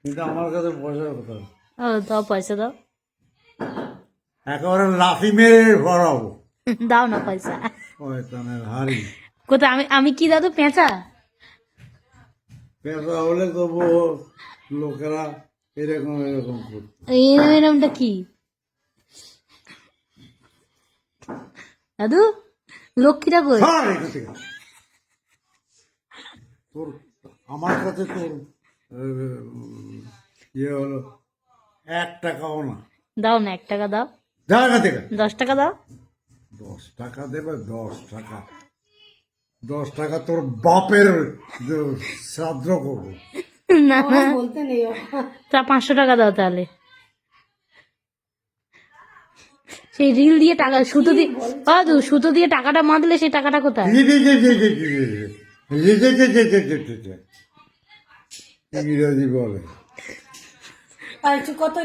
কিন্তু আমার কাছে পয়সা কোথায়? ও দাও পয়সা দাও। একেবারে লাফি মেরে ভরাবো দাও না পয়সা। শয়তানের হাড়ি। কোথায় আমি আমি কি দাদু পেঁচা? পেশা হলে তবু লোকেরা এরকম এরকম করতো। এরমটা কি দাদু? লক্ষ্মীটা কই? ছাড় এখান থেকে। তোর আমার কাছে তোর ইয়ে হলো 1 টাকাও না। দাও না 1 টাকা দাও। যা এখান থেকে। 10 টাকা দাও। 10 টাকা দেবে? 10 টাকা? 10 টাকা তোর বাপের শ্রাদ্ধ করবো। না তা 500 টাকা দাও তাহলে। সেই রিল দিয়ে টাকা সুতো দিয়ে দাদু সুতো দিয়ে টাকাটা বাঁধলে সেই টাকাটা কোথায়? ইংরেজি বলে। কত